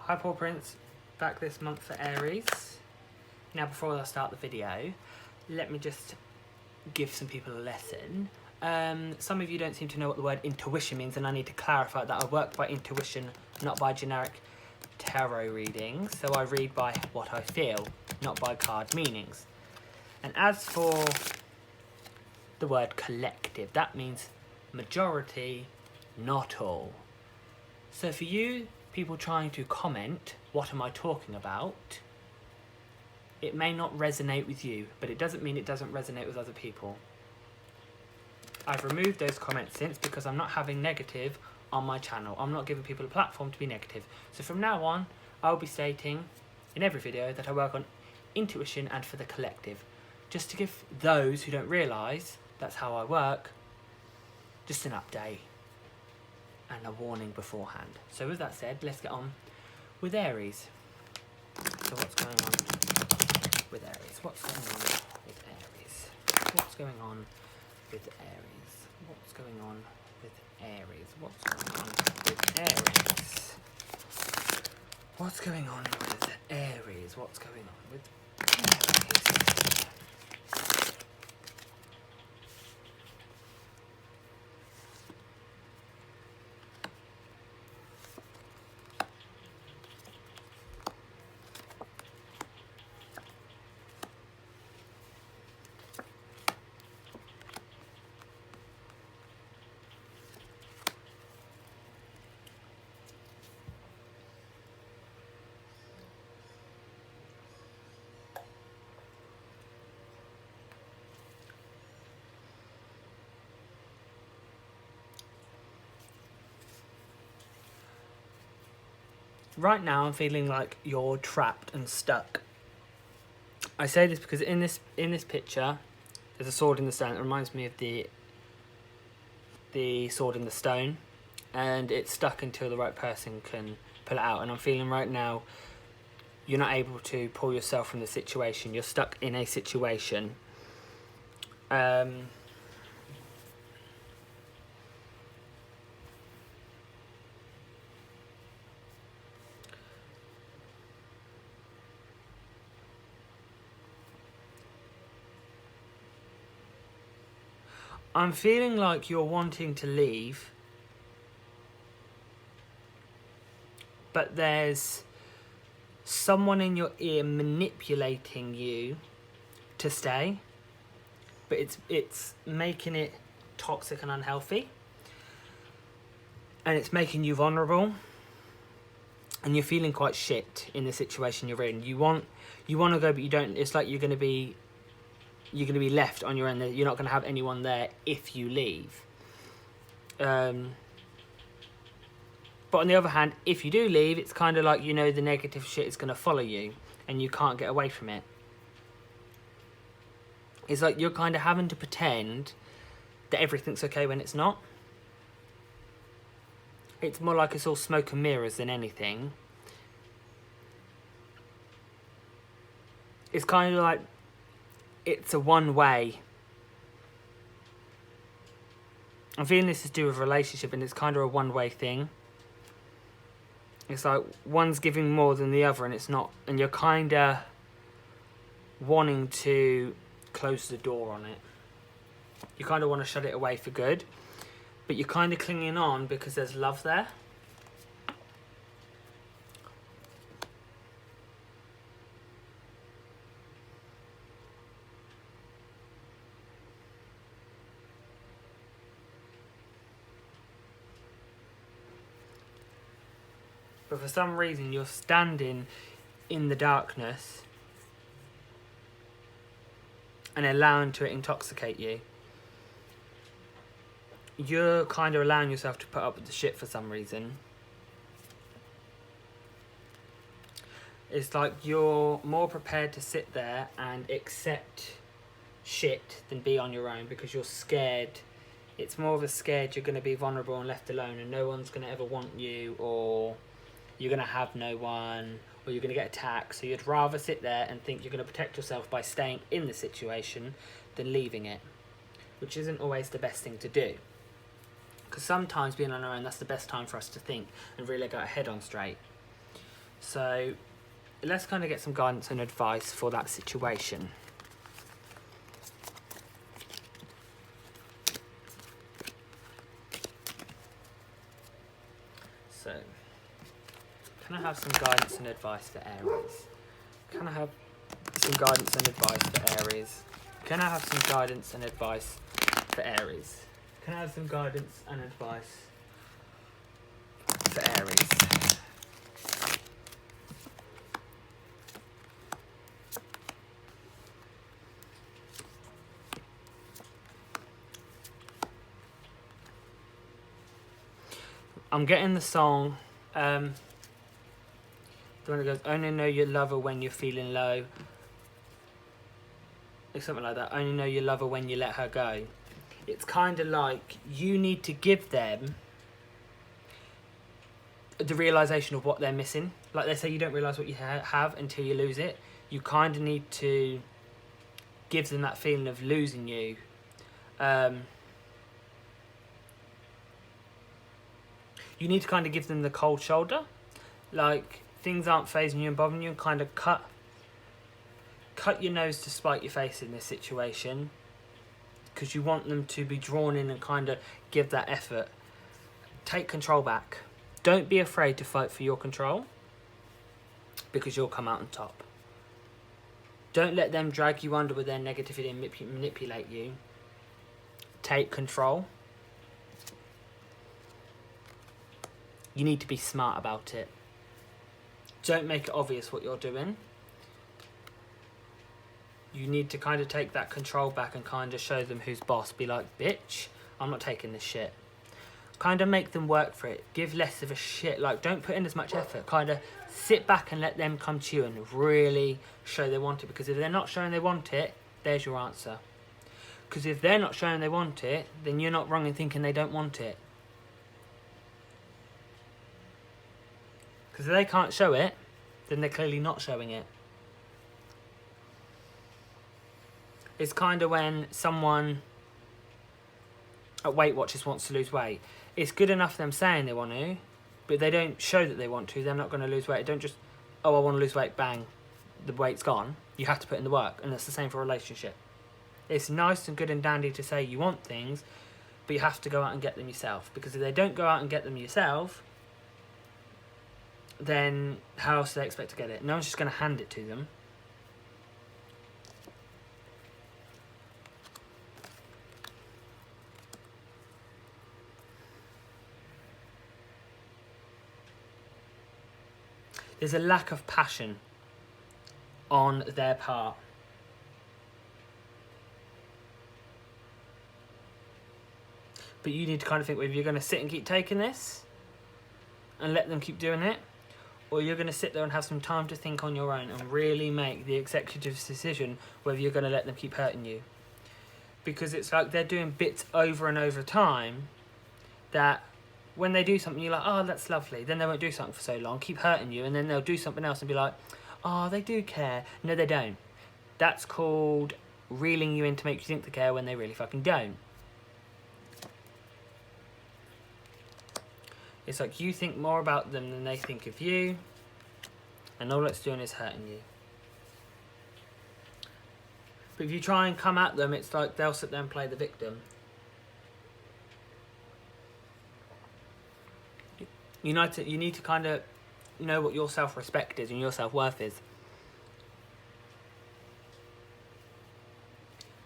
Hi Paw Prince, back this month for Aries. Now before I start the video, let me just give some people a lesson. Some of you don't seem to know what the word intuition means, and I need to clarify that I work by intuition, not by generic tarot readings. So I read by what I feel, not by card meanings. And as for the word collective, that means majority, not all. So for you people trying to comment, what am I talking about? It may not resonate with you, but it doesn't mean it doesn't resonate with other people. I've removed those comments since because I'm not having negative on my channel. I'm not giving people a platform to be negative. So from now on, I'll be stating in every video that I work on intuition and for the collective. Just to give those who don't realise that's how I work, just an update and a warning beforehand. So with that said, let's get on with Aries. So what's going on with Aries? What's going on with Aries? What's going on with Aries? What's going on with Aries? What's going on with Aries? What's going on with Aries? What's going on with Aries? Right now I'm feeling like you're trapped and stuck. I say this because in this picture there's a sword in the stone. It reminds me of the sword in the stone, and it's stuck until the right person can pull it out. And I'm feeling right now you're not able to pull yourself from the situation. You're stuck in a situation. I'm feeling like you're wanting to leave, but there's someone in your ear manipulating you to stay, but it's making it toxic and unhealthy, and it's making you vulnerable, and you're feeling quite shit in the situation you're in. You want to go, but you don't. It's like you're going to be left on your own. You're not going to have anyone there if you leave. But on the other hand, if you do leave, it's kind of like, you know, the negative shit is going to follow you and you can't get away from it. It's like you're kind of having to pretend that everything's okay when it's not. It's more like it's all smoke and mirrors than anything. It's kind of like it's a one-way. I'm feeling this is to do with a relationship, and it's kind of a one-way thing. It's like one's giving more than the other, and it's not, and you're kind of wanting to close the door on it. You kind of want to shut it away for good, but you're kind of clinging on because there's love there. But for some reason you're standing in the darkness and allowing to intoxicate you. You're kind of allowing yourself to put up with the shit for some reason. It's like you're more prepared to sit there and accept shit than be on your own because you're scared. It's more of a scared you're going to be vulnerable and left alone, and no one's going to ever want you, or you're going to have no one, or you're going to get attacked. So you'd rather sit there and think you're going to protect yourself by staying in the situation than leaving it, which isn't always the best thing to do. Because sometimes being on our own, that's the best time for us to think and really get our head on straight. So let's kind of get some guidance and advice for that situation. So, can I have some guidance and advice for Aries? Can I have some guidance and advice for Aries? Can I have some guidance and advice for Aries? Can I have some guidance and advice for Aries? I'm getting the song, the one that goes, only know you love her when you're feeling low. It's something like that. Only know you love her when you let her go. It's kind of like you need to give them the realisation of what they're missing. Like they say, you don't realise what you have until you lose it. You kind of need to give them that feeling of losing you. You need to kind of give them the cold shoulder. Like, things aren't phasing you and bothering you, and kind of cut your nose to spite your face in this situation, because you want them to be drawn in and kind of give that effort. Take control back. Don't be afraid to fight for your control, because you'll come out on top. Don't let them drag you under with their negativity and manipulate you. Take control. You need to be smart about it. Don't make it obvious what you're doing. You need to kind of take that control back and kind of show them who's boss. Be like, bitch, I'm not taking this shit. Kind of make them work for it. Give less of a shit. Like, don't put in as much effort. Kind of sit back and let them come to you and really show they want it. Because if they're not showing they want it, there's your answer. Because if they're not showing they want it, then you're not wrong in thinking they don't want it. Because if they can't show it, then they're clearly not showing it. It's kind of when someone at Weight Watchers wants to lose weight. It's good enough them saying they want to, but they don't show that they want to. They're not going to lose weight. Don't just, oh, I want to lose weight, bang, the weight's gone. You have to put in the work, and it's the same for a relationship. It's nice and good and dandy to say you want things, but you have to go out and get them yourself. Because if they don't go out and get them yourself, then how else do they expect to get it? No one's just going to hand it to them. There's a lack of passion on their part. But you need to kind of think, whether you're going to sit and keep taking this and let them keep doing it, or you're going to sit there and have some time to think on your own and really make the executive decision whether you're going to let them keep hurting you. Because it's like they're doing bits over and over time that when they do something, you're like, oh, that's lovely. Then they won't do something for so long, keep hurting you, and then they'll do something else and be like, oh, they do care. No, they don't. That's called reeling you in to make you think they care when they really fucking don't. It's like you think more about them than they think of you, and all it's doing is hurting you. But if you try and come at them, it's like they'll sit there and play the victim. You need to kind of know what your self-respect is and your self-worth is.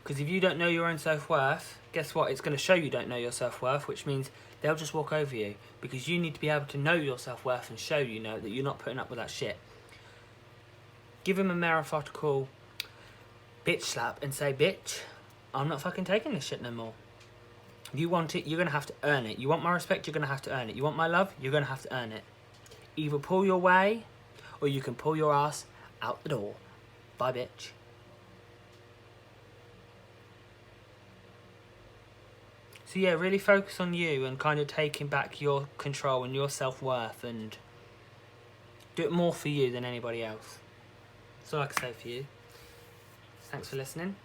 Because if you don't know your own self-worth, guess what? It's going to show you don't know your self-worth, which means they'll just walk over you. Because you need to be able to know your self-worth and show you know that you're not putting up with that shit. Give him a metaphorical bitch slap and say, bitch, I'm not fucking taking this shit no more. If you want it, you're going to have to earn it. You want my respect, you're going to have to earn it. You want my love, you're going to have to earn it. Either pull your way, or you can pull your ass out the door. Bye, bitch. So yeah, really focus on you and kind of taking back your control and your self-worth, and do it more for you than anybody else. That's all I can say for you. Thanks for listening.